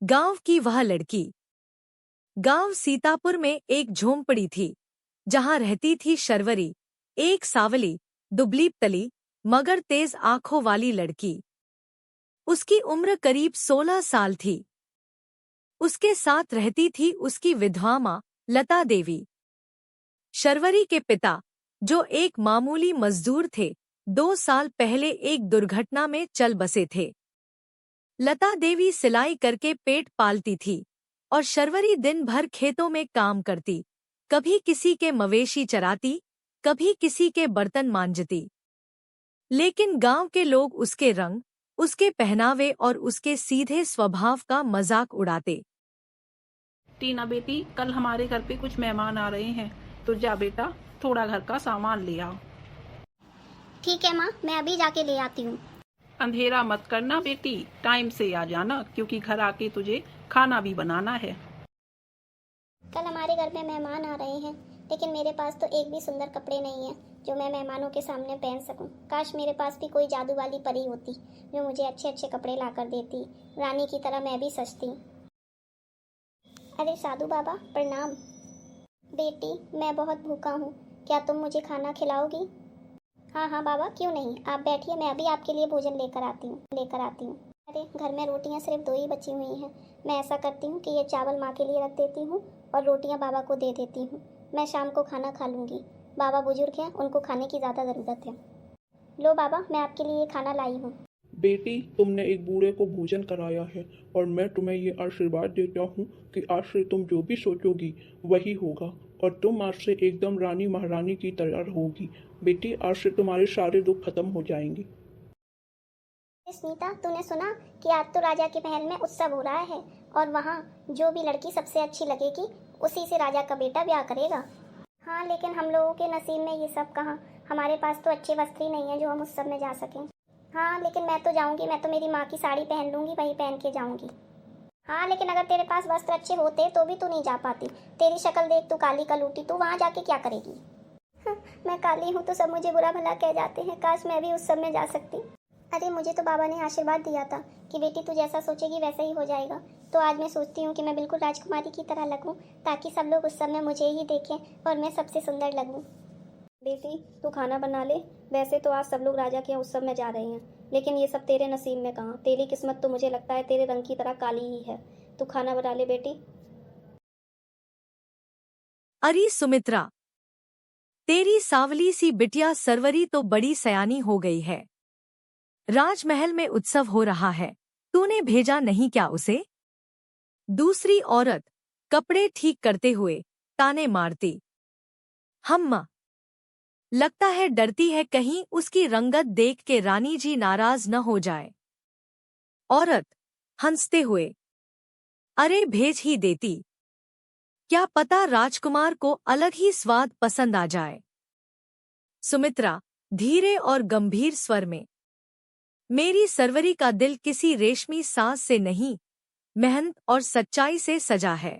गांव की वह लड़की। गांव सीतापुर में एक झोंपड़ी थी, जहां रहती थी शर्वरी, एक सावली, दुबली तली, मगर तेज आंखों वाली लड़की। उसकी उम्र करीब 16 साल थी। उसके साथ रहती थी उसकी विधवा माँ लता देवी। शर्वरी के पिता, जो एक मामूली मजदूर थे, 2 साल पहले एक दुर्घटना में चल बसे थे। लता देवी सिलाई करके पेट पालती थी और शर्वरी दिन भर खेतों में काम करती, कभी किसी के मवेशी चराती, कभी किसी के बर्तन मांजती। लेकिन गांव के लोग उसके रंग, उसके पहनावे और उसके सीधे स्वभाव का मजाक उड़ाते। टीना बेटी, कल हमारे घर पे कुछ मेहमान आ रहे हैं, तो जा बेटा थोड़ा घर का सामान ले आओ। ठीक है माँ, मैं अभी जाके ले आती हूँ। अंधेरा मत करना बेटी, टाइम से आ जाना, क्योंकि घर आके तुझे खाना भी बनाना है। कल हमारे घर में मेहमान आ रहे हैं, लेकिन मेरे पास तो एक भी सुंदर कपड़े नहीं है जो मैं मेहमानों के सामने पहन सकूं। काश मेरे पास भी कोई जादू वाली परी होती जो मुझे अच्छे अच्छे कपड़े ला कर देती, रानी की तरह मैं भी सजती। अरे साधु बाबा प्रणाम। बेटी, मैं बहुत भूखा हूँ, क्या तुम मुझे खाना खिलाओगी? हाँ हाँ बाबा, क्यों नहीं, आप बैठिए, मैं अभी आपके लिए भोजन लेकर आती हूँ। अरे घर में रोटियाँ सिर्फ 2 ही बची हुई हैं। मैं ऐसा करती हूँ कि ये चावल माँ के लिए रख देती हूँ और रोटियाँ बाबा को दे देती हूँ। मैं शाम को खाना खा लूँगी। बाबा बुजुर्ग हैं, उनको खाने की ज़्यादा ज़रूरत है। लो बाबा, मैं आपके लिए खाना लाई हूँ। बेटी, तुमने एक बूढ़े को भोजन कराया है और मैं तुम्हें ये आशीर्वाद देता हूँ कि आज से तुम जो भी सोचोगी वही होगा और तुम आज से एकदम रानी महारानी की तरह रहोगी। बेटी, आज से तुम्हारे सारे दुख खत्म हो जाएंगे। स्मिता, तूने सुना कि आज तो राजा के महल में उत्सव हो रहा है और वहाँ जो भी लड़की सबसे अच्छी लगेगी उसी से राजा का बेटा ब्याह करेगा। हाँ, लेकिन हम लोगों के नसीब में ये सब कहाँ। हमारे पास तो अच्छे वस्त्र ही नहीं है जो हम उत्सव में जा सकें। हाँ, लेकिन मैं तो जाऊँगी, मैं तो मेरी माँ की साड़ी पहन लूँगी, वही पहन के जाऊँगी। हाँ, लेकिन अगर तेरे पास वस्त्र अच्छे होते तो भी तू नहीं जा पाती। तेरी शक्ल देख, तू काली कलूटी, तू वहाँ जाके क्या करेगी? मैं काली हूँ तो सब मुझे बुरा भला कह जाते हैं। काश मैं भी उस सब में जा सकती। अरे मुझे तो बाबा ने आशीर्वाद दिया था कि बेटी तू जैसा सोचेगी वैसा ही हो जाएगा। तो आज मैं सोचती हूँ कि मैं बिल्कुल राजकुमारी की तरह लगूँ, ताकि सब लोग उस समय मुझे ही देखें और मैं सबसे सुंदर लगूँ। बेटी, तू खाना बना ले। वैसे तो आज सब लोग राजा के यहाँ उत्सव में जा रहे हैं, लेकिन ये सब तेरे नसीब में कहाँ। तेरी किस्मत तो मुझे लगता है तेरे रंग की तरह काली ही है। तू खाना बना ले बेटी। अरे सुमित्रा, तेरी सावली सी बिटिया सरवरी तो बड़ी सयानी हो गई है। राजमहल में उत्सव हो रहा है, तूने भेजा नहीं क्या उसे? दूसरी औरत कपड़े ठीक करते हुए ताने मारती। हम्मा, लगता है डरती है कहीं उसकी रंगत देख के रानी जी नाराज न हो जाए। औरत हंसते हुए, अरे भेज ही देती, क्या पता राजकुमार को अलग ही स्वाद पसंद आ जाए। सुमित्रा धीरे और गंभीर स्वर में, मेरी सरवरी का दिल किसी रेशमी सांस से नहीं, मेहनत और सच्चाई से सजा है।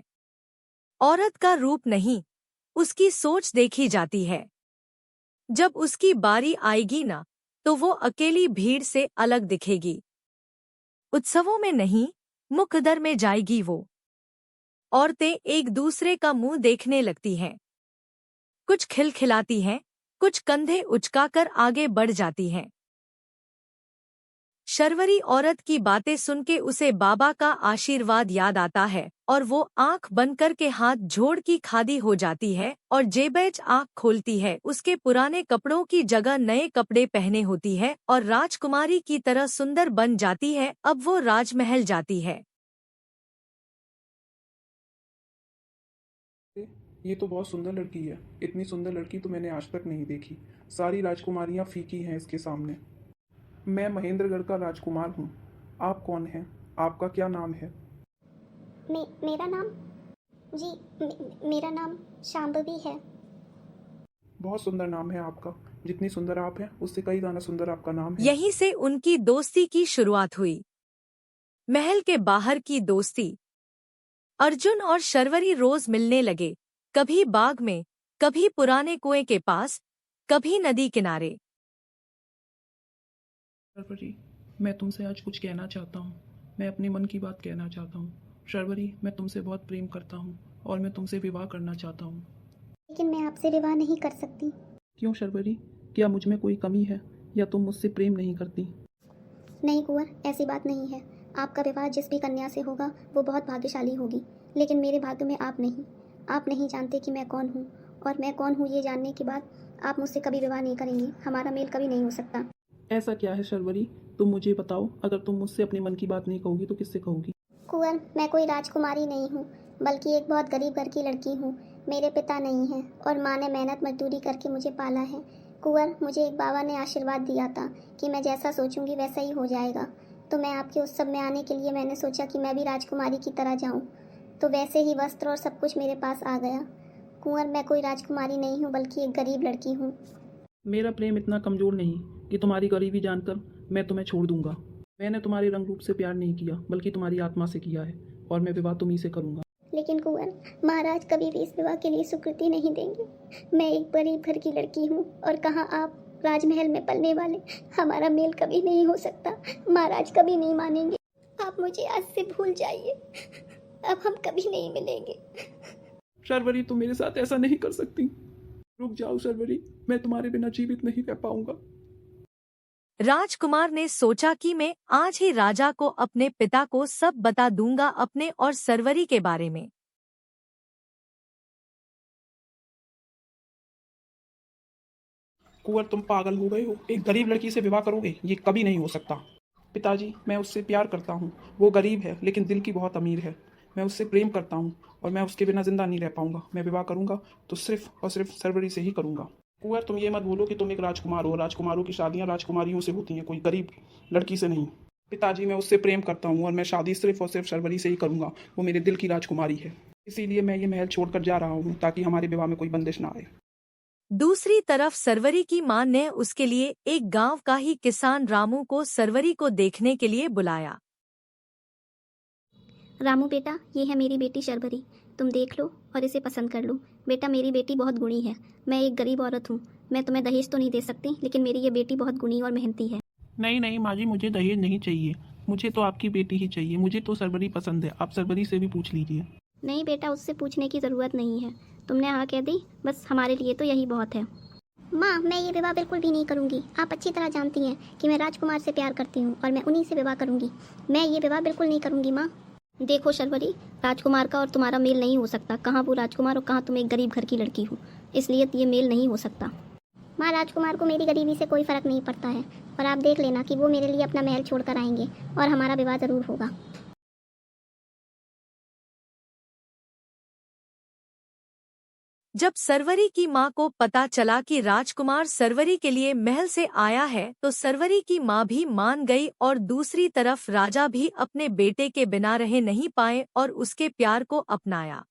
औरत का रूप नहीं, उसकी सोच देखी जाती है। जब उसकी बारी आएगी ना, तो वो अकेली भीड़ से अलग दिखेगी। उत्सवों में नहीं, मुकद्दर में जाएगी वो। औरतें एक दूसरे का मुंह देखने लगती हैं, कुछ खिलखिलाती हैं, कुछ कंधे उचकाकर आगे बढ़ जाती हैं। शर्वरी औरत की बातें सुन के उसे बाबा का आशीर्वाद याद आता है और वो आंख बंद करके हाथ जोड़ की खादी हो जाती है और जेबैज आंख खोलती है। उसके पुराने कपड़ों की जगह नए कपड़े पहने होती है और राजकुमारी की तरह सुंदर बन जाती है। अब वो राजमहल जाती है। ये तो बहुत सुंदर लड़की है। इतनी सुंदर लड़की तो मैंने आज तक नहीं देखी। सारी राजकुमारियाँ फीकी हैं इसके सामने। मैं महेंद्रगढ़ का राजकुमार हूँ। आप कौन हैं? आपका क्या नाम है? मेरा नाम जी मेरा नाम शांभवी है। बहुत सुंदर नाम है आपका। जितनी सुंदर आप हैं उससे कई गुना सुंदर आपका नाम है। यहीं से उनकी दोस्ती की शुरुआत हुई। महल के बाहर की दोस्ती। अर्जुन और शर्वरी रोज मिलने लगे, कभी बाग में, कभी पुराने कुएं के पास, कभी नदी किनारे। सरवरी, मैं तुमसे आज कुछ कहना चाहता हूँ। मैं अपने मन की बात कहना चाहता हूँ। शर्वरी, मैं तुमसे बहुत प्रेम करता हूँ और मैं तुमसे विवाह करना चाहता हूँ। लेकिन मैं आपसे विवाह नहीं कर सकती। क्यों शर्वरी? क्या मुझ में कोई कमी है या तुम मुझसे प्रेम नहीं करती? नहीं कुंवर, ऐसी बात नहीं है। आपका विवाह जिस भी कन्या से होगा वो बहुत भाग्यशाली होगी, लेकिन मेरे भाग्य में आप नहीं। आप नहीं जानते कि मैं कौन हूँ, और मैं कौन हूँ ये जानने के बाद आप मुझसे कभी विवाह नहीं करेंगे। हमारा मेल कभी नहीं हो सकता। ऐसा क्या है शर्वरी? तुम मुझे बताओ। अगर तुम मुझसे अपने मन की बात नहीं कहोगी तो किससे कहोगी? कुंवर, मैं कोई राजकुमारी नहीं हूँ, बल्कि एक बहुत गरीब घर की लड़की हूँ। मेरे पिता नहीं हैं और माँ ने मेहनत मजदूरी करके मुझे पाला है। कुंवर, मुझे एक बाबा ने आशीर्वाद दिया था कि मैं जैसा सोचूंगी वैसा ही हो जाएगा। तो मैं आपके उत्सव में आने के लिए मैंने सोचा कि मैं भी राजकुमारी की तरह जाऊँ। तो वैसे ही वस्त्र और सब कुछ मेरे पास आ गया। कुंवर, मैं कोई राजकुमारी नहीं हूँ, बल्कि एक गरीब लड़की हूँ। मेरा प्रेम इतना कमज़ोर नहीं कि तुम्हारी गरीबी जानकर मैं तुम्हें छोड़ दूंगा। मैंने तुम्हारे रंग रूप से प्यार नहीं किया, बल्कि तुम्हारी आत्मा से किया है, और मैं विवाह तुम्ही से करूंगा। लेकिन कुंवर, महाराज कभी भी इस विवाह के लिए स्वीकृति नहीं देंगे। मैं एक गरीब घर की लड़की हूँ, और कहाँ आप राजमहल में पलने वाले। हमारा मेल कभी नहीं हो सकता। महाराज कभी नहीं मानेंगे। आप मुझे आज से भूल जाइए। अब हम कभी नहीं मिलेंगे। शर्वरी, तुम मेरे साथ ऐसा नहीं कर सकती। रुक जाओ शर्वरी, मैं तुम्हारे बिना जीवित नहीं रह पाऊंगा। राजकुमार ने सोचा कि मैं आज ही राजा को अपने पिता को सब बता दूंगा अपने और सरवरी के बारे में। कुंवर, तुम पागल हो गए हो। एक गरीब लड़की से विवाह करोगे? ये कभी नहीं हो सकता। पिताजी, मैं उससे प्यार करता हूँ। वो गरीब है लेकिन दिल की बहुत अमीर है। मैं उससे प्रेम करता हूँ और मैं उसके बिना जिंदा नहीं रह पाऊंगा। मैं विवाह करूंगा तो सिर्फ और सिर्फ सरवरी से ही करूंगा। कुंवर, तुम ये मत बोलो कि तुम एक राजकुमार हो। राजकुमारों की शादियां राजकुमारियों से होती हैं, कोई गरीब लड़की से नहीं। पिताजी, मैं उससे प्रेम करता हूँ और मैं शादी सिर्फ और सिर्फ सरवरी से ही करूंगा। वो मेरे दिल की राजकुमारी है। इसीलिए मैं ये महल छोड़कर जा रहा हूँ, ताकि हमारे विवाह में कोई बंदिश ना आए। दूसरी तरफ सरवरी की मां ने उसके लिए एक गांव का ही किसान रामू को सरवरी को देखने के लिए बुलाया। रामू बेटा, ये है मेरी बेटी शर्वरी। तुम देख लो और इसे पसंद कर लो। बेटा, मेरी बेटी बहुत गुणी है। मैं एक गरीब औरत हूँ। मैं तुम्हें दहेज तो नहीं दे सकती, लेकिन मेरी ये बेटी बहुत गुणी और मेहनती है। नहीं नहीं माँ जी, मुझे दहेज नहीं चाहिए। मुझे तो आपकी बेटी ही चाहिए। मुझे तो सरवरी पसंद है। आप सरवरी से भी पूछ लीजिए। नहीं बेटा, उससे पूछने की ज़रूरत नहीं है। तुमने हाँ कह दी, बस हमारे लिए तो यही बहुत है। माँ, मैं ये विवाह बिल्कुल भी नहीं करूँगी। आप अच्छी तरह जानती हैं कि मैं राजकुमार से प्यार करती हूँ और मैं उन्हीं से विवाह करूँगी। मैं ये विवाह बिल्कुल नहीं करूँगी माँ। देखो शर्वरी, राजकुमार का और तुम्हारा मेल नहीं हो सकता। कहाँ वो राजकुमार और कहाँ तुम एक गरीब घर की लड़की हो, इसलिए ये मेल नहीं हो सकता। माँ, राजकुमार को मेरी गरीबी से कोई फ़र्क नहीं पड़ता है, और आप देख लेना कि वो मेरे लिए अपना महल छोड़कर आएंगे और हमारा विवाह ज़रूर होगा। जब सरवरी की मां को पता चला कि राजकुमार सरवरी के लिए महल से आया है, तो सरवरी की मां भी मान गई, और दूसरी तरफ राजा भी अपने बेटे के बिना रह नहीं पाए और उसके प्यार को अपनाया।